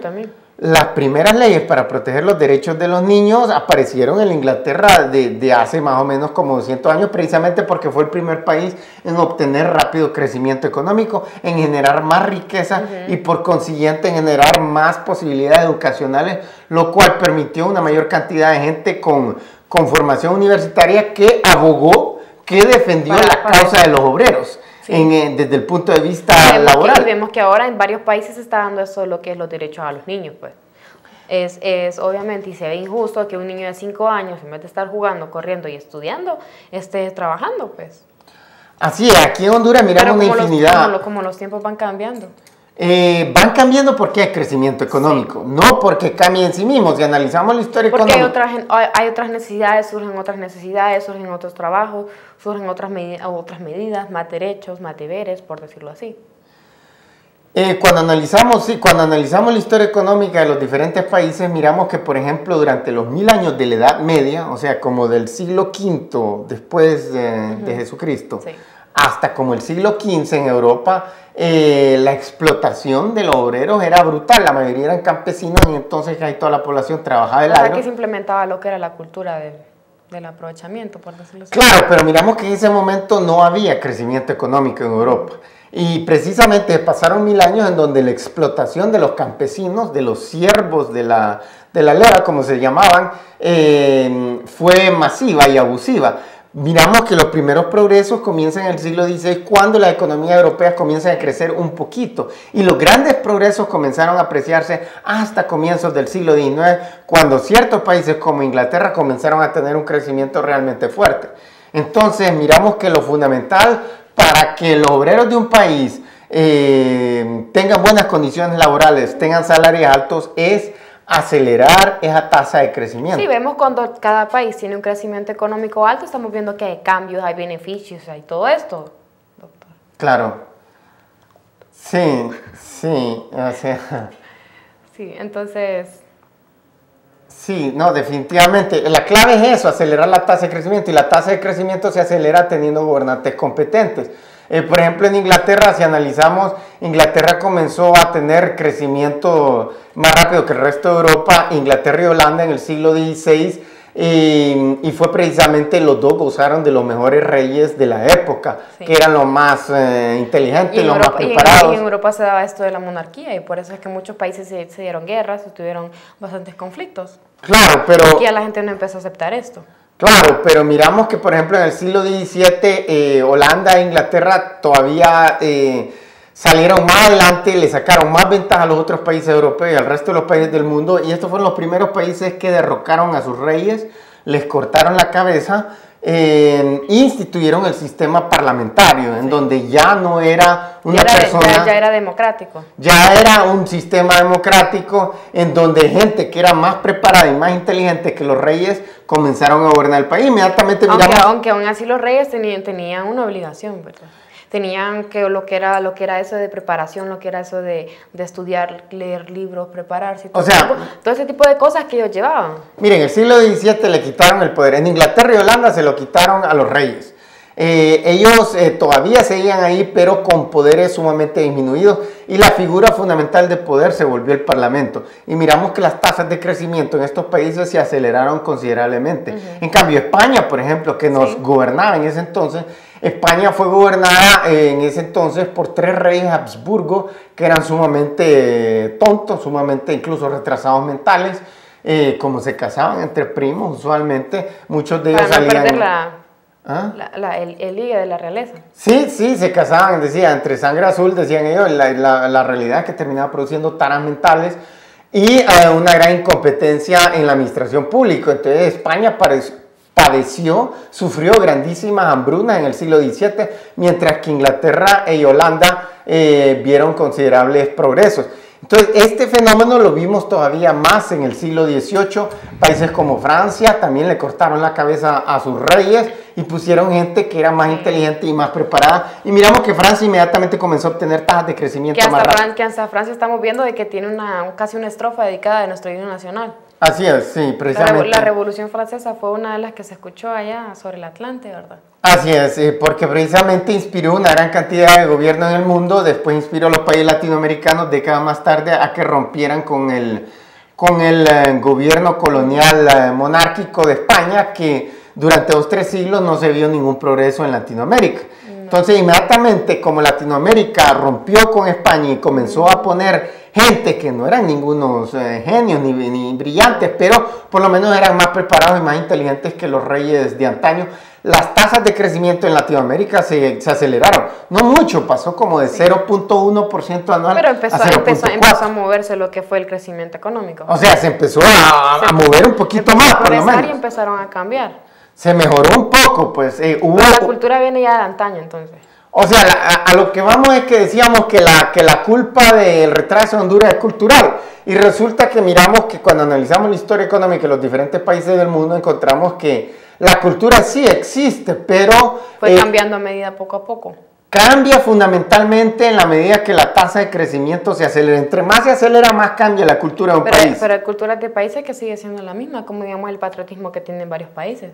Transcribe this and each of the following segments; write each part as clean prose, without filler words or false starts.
también. Las primeras leyes para proteger los derechos de los niños aparecieron en la Inglaterra de hace más o menos como 200 años, precisamente porque fue el primer país en obtener rápido crecimiento económico, en generar más riqueza y por consiguiente en generar más posibilidades educacionales, lo cual permitió una mayor cantidad de gente con formación universitaria que abogó, que defendió la causa de los obreros. Sí. Desde el punto de vista laboral. Vemos que ahora en varios países se está dando eso, lo que es los derechos a los niños, pues. Es obviamente, y se ve injusto que un niño de 5 años, en vez de estar jugando, corriendo y estudiando, esté trabajando, pues. Así es, aquí en Honduras miramos una infinidad. Como los tiempos van cambiando. Van cambiando porque hay crecimiento económico, no porque cambie en sí mismo. Si analizamos la historia económica. Porque hay otras necesidades, surgen otros trabajos, surgen otras medidas, más derechos, más deberes, por decirlo así. Cuando analizamos la historia económica de los diferentes países, miramos que, por ejemplo, durante los 1000 años de la Edad Media, o sea, como del siglo V después de Jesucristo, sí, hasta como el siglo XV en Europa, la explotación de los obreros era brutal. La mayoría eran campesinos y entonces casi toda la población trabajaba del agro. Que se implementaba lo que era la cultura del aprovechamiento, por decirlo así. Claro, pero miramos que en ese momento no había crecimiento económico en Europa. Y precisamente pasaron 1000 años en donde la explotación de los campesinos, de los siervos de la leva, como se llamaban, fue masiva y abusiva. Miramos que los primeros progresos comienzan en el siglo XVI, cuando las economías europeas comienzan a crecer un poquito. Y los grandes progresos comenzaron a apreciarse hasta comienzos del siglo XIX, cuando ciertos países como Inglaterra comenzaron a tener un crecimiento realmente fuerte. Entonces, miramos que lo fundamental para que los obreros de un país tengan buenas condiciones laborales, tengan salarios altos, es acelerar esa tasa de crecimiento. Sí, vemos cuando cada país tiene un crecimiento económico alto, estamos viendo que hay cambios, hay beneficios, hay todo esto, doctor. Claro. Sí, o sea. Sí, entonces. Sí, no, definitivamente. La clave es eso, acelerar la tasa de crecimiento, y la tasa de crecimiento se acelera teniendo gobernantes competentes. Por ejemplo, en Inglaterra, si analizamos, Inglaterra comenzó a tener crecimiento más rápido que el resto de Europa, Inglaterra y Holanda en el siglo XVI, y fue precisamente los dos gozaron de los mejores reyes de la época, sí, que eran los más inteligentes, los más preparados. Y en Europa se daba esto de la monarquía, y por eso es que muchos países se dieron guerras, tuvieron bastantes conflictos. Claro, pero... Porque ya la gente no empezó a aceptar esto. Claro, pero miramos que, por ejemplo, en el siglo XVII, Holanda e Inglaterra todavía salieron más adelante, le sacaron más ventaja a los otros países europeos y al resto de los países del mundo, y estos fueron los primeros países que derrocaron a sus reyes, les cortaron la cabeza, instituyeron el sistema parlamentario, en donde ya no era una persona... Ya era democrático. Ya era un sistema democrático en donde gente que era más preparada y más inteligente que los reyes comenzaron a gobernar el país. Inmediatamente miramos... Aunque aún así los reyes tenían una obligación, ¿verdad? Tenían que lo que era eso de preparación, lo que era eso de estudiar, leer libros, prepararse, todo ese tipo de cosas que ellos llevaban. Miren, en el siglo XVII le quitaron el poder. En Inglaterra y Holanda se lo quitaron a los reyes. Ellos todavía seguían ahí, pero con poderes sumamente disminuidos, y la figura fundamental de poder se volvió el Parlamento. Y miramos que las tasas de crecimiento en estos países se aceleraron considerablemente. En cambio, España, por ejemplo, que nos gobernaba en ese entonces, España fue gobernada en ese entonces por 3 reyes Habsburgo que eran sumamente tontos, sumamente incluso retrasados mentales, como se casaban entre primos usualmente, muchos de ellos salían... el ligue de la realeza. Sí, se casaban, decía, entre sangre azul, decían ellos. La realidad es que terminaba produciendo taras mentales y una gran incompetencia en la administración pública. Entonces España sufrió grandísimas hambrunas en el siglo XVII, mientras que Inglaterra y Holanda vieron considerables progresos. Entonces, este fenómeno lo vimos todavía más en el siglo XVIII. Países como Francia también le cortaron la cabeza a sus reyes y pusieron gente que era más inteligente y más preparada. Y miramos que Francia inmediatamente comenzó a obtener tasas de crecimiento más rápidas. Que hasta Francia estamos viendo de que tiene casi una estrofa dedicada a nuestro himno nacional. Así es, sí, precisamente. La Revolución Francesa fue una de las que se escuchó allá sobre el Atlante, ¿verdad? Así es, porque precisamente inspiró una gran cantidad de gobiernos en el mundo, después inspiró a los países latinoamericanos décadas más tarde a que rompieran con el gobierno colonial monárquico de España, que durante 2 o 3 siglos no se vio ningún progreso en Latinoamérica. Entonces, inmediatamente, como Latinoamérica rompió con España y comenzó a poner gente que no eran ningunos genios ni brillantes, pero por lo menos eran más preparados y más inteligentes que los reyes de antaño, las tasas de crecimiento en Latinoamérica se aceleraron. No mucho, pasó como de 0.1% anual pero a 0.4%. empezó a moverse lo que fue el crecimiento económico. O sea, se empezó a mover un poquito más, por lo menos. Y empezaron a cambiar. Se mejoró un poco, pues hubo... Pero la cultura viene ya de antaño, entonces. O sea, a lo que vamos es que decíamos que la culpa del retraso en Honduras es cultural. Y resulta que miramos que cuando analizamos la historia económica de los diferentes países del mundo, encontramos que la cultura sí existe, pero... Fue cambiando a medida poco a poco. Cambia fundamentalmente en la medida que la tasa de crecimiento se acelera. Entre más se acelera, más cambia la cultura de un país. Pero hay culturas de países que sigue siendo la misma, como digamos el patriotismo que tienen varios países.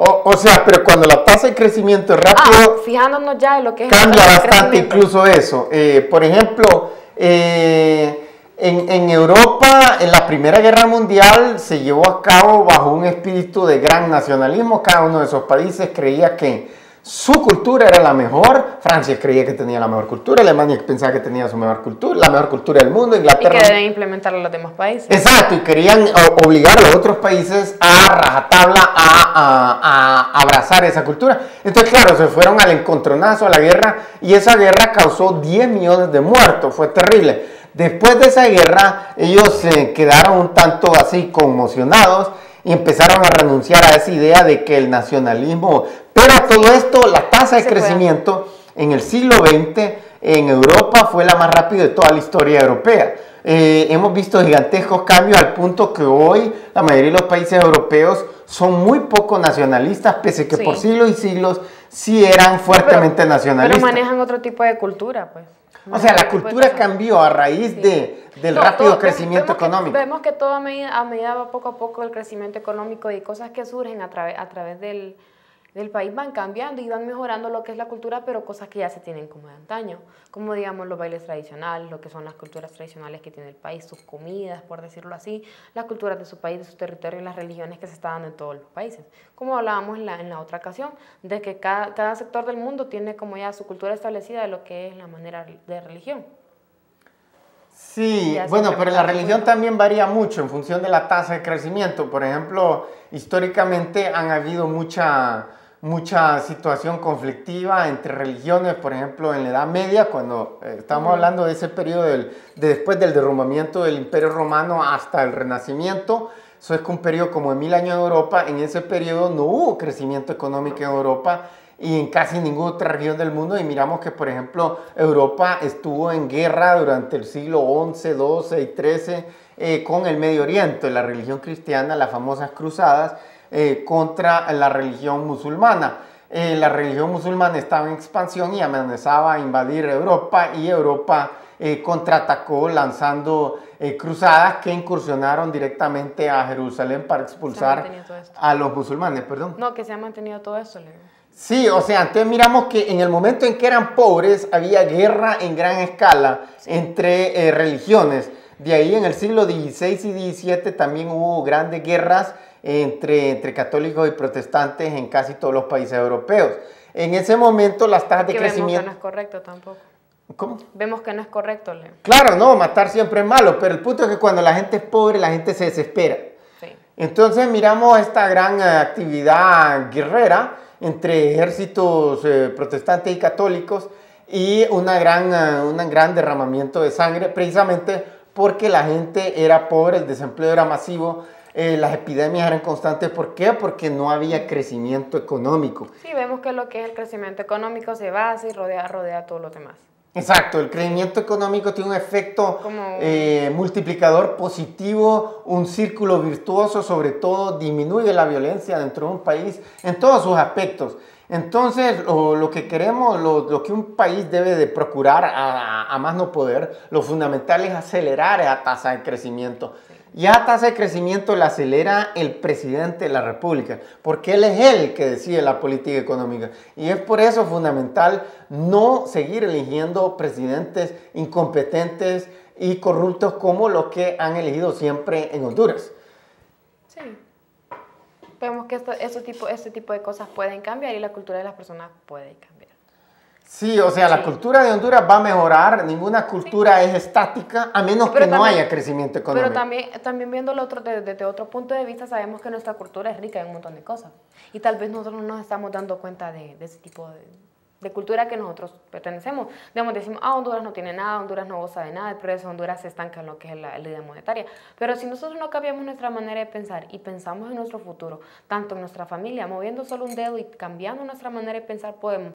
O sea, pero cuando la tasa de crecimiento es rápido, fijándonos ya en lo que es cambia bastante incluso eso. Por ejemplo, en Europa, en la Primera Guerra Mundial, se llevó a cabo bajo un espíritu de gran nacionalismo. Cada uno de esos países creía que su cultura era la mejor. Francia creía que tenía la mejor cultura, Alemania pensaba que tenía su mejor cultura, la mejor cultura del mundo, Inglaterra... Y que deben implementarlo los demás países. Exacto, y querían obligar a los otros países a rajatabla a abrazar esa cultura. Entonces, claro, se fueron al encontronazo, a la guerra, y esa guerra causó 10 millones de muertos, fue terrible. Después de esa guerra, ellos quedaron un tanto así conmocionados y empezaron a renunciar a esa idea de que el nacionalismo... Pero a todo esto, la tasa de crecimiento en el siglo XX en Europa fue la más rápida de toda la historia europea. Hemos visto gigantescos cambios al punto que hoy la mayoría de los países europeos son muy poco nacionalistas, pese a que por siglos y siglos sí eran fuertemente nacionalistas. Pero manejan otro tipo de cultura, pues. O sea, la cultura cambió a raíz del rápido crecimiento económico. Vemos que todo a medida va poco a poco el crecimiento económico y cosas que surgen a través del país van cambiando y van mejorando lo que es la cultura, pero cosas que ya se tienen como de antaño, como digamos los bailes tradicionales, lo que son las culturas tradicionales que tiene el país, sus comidas, por decirlo así, las culturas de su país, de su territorio y las religiones que se están dando en todos los países. Como hablábamos en la otra ocasión, de que cada sector del mundo tiene como ya su cultura establecida de lo que es la manera de religión. Sí, bueno, pero la religión también varía mucho en función de la tasa de crecimiento. Por ejemplo, históricamente han habido mucha situación conflictiva entre religiones, por ejemplo, en la Edad Media, cuando estamos hablando de ese periodo después del derrumbamiento del Imperio Romano hasta el Renacimiento. Eso es que un periodo como de 1000 años en Europa. En ese periodo no hubo crecimiento económico en Europa y en casi ninguna otra región del mundo, y miramos que, por ejemplo, Europa estuvo en guerra durante el siglo XI, XII y XIII con el Medio Oriente, la religión cristiana, las famosas cruzadas, contra la religión musulmana. La religión musulmana estaba en expansión y amenazaba a invadir Europa, y Europa contraatacó lanzando cruzadas que incursionaron directamente a Jerusalén para expulsar a los musulmanes. Perdón. No, que se ha mantenido todo eso, Leo. Sí, o sea, entonces miramos que en el momento en que eran pobres había guerra en gran escala entre religiones. De ahí en el siglo XVI y XVII también hubo grandes guerras entre católicos y protestantes en casi todos los países europeos. En ese momento las tasas de crecimiento... Vemos que no es correcto tampoco. ¿Cómo? Vemos que no es correcto, Leo. Claro, no, matar siempre es malo, pero el punto es que cuando la gente es pobre, la gente se desespera. Sí. Entonces miramos esta gran actividad guerrera entre ejércitos protestantes y católicos y un gran derramamiento de sangre, precisamente porque la gente era pobre, el desempleo era masivo, las epidemias eran constantes. ¿Por qué? Porque no había crecimiento económico. Sí, vemos que lo que es el crecimiento económico se basa y rodea todo lo demás. Exacto, el crecimiento económico tiene un efecto multiplicador positivo, un círculo virtuoso, sobre todo disminuye la violencia dentro de un país en todos sus aspectos. Entonces, lo que queremos, lo que un país debe de procurar a más no poder, lo fundamental es acelerar esa tasa de crecimiento. Ya tasa de crecimiento la acelera el presidente de la República, porque él es el que decide la política económica. Y es por eso fundamental no seguir eligiendo presidentes incompetentes y corruptos como los que han elegido siempre en Honduras. Sí. Vemos que este tipo de cosas pueden cambiar y la cultura de las personas puede cambiar. Sí, o sea, la cultura de Honduras va a mejorar, ninguna cultura es estática, a menos que no haya crecimiento económico. Pero también viéndolo desde otro punto de vista, sabemos que nuestra cultura es rica en un montón de cosas. Y tal vez nosotros no nos estamos dando cuenta de ese tipo de cultura que nosotros pertenecemos. Digamos, decimos, Honduras no tiene nada, Honduras no goza de nada, el progreso de Honduras se estanca en lo que es la idea monetaria. Pero si nosotros no cambiamos nuestra manera de pensar y pensamos en nuestro futuro, tanto en nuestra familia, moviendo solo un dedo y cambiando nuestra manera de pensar, podemos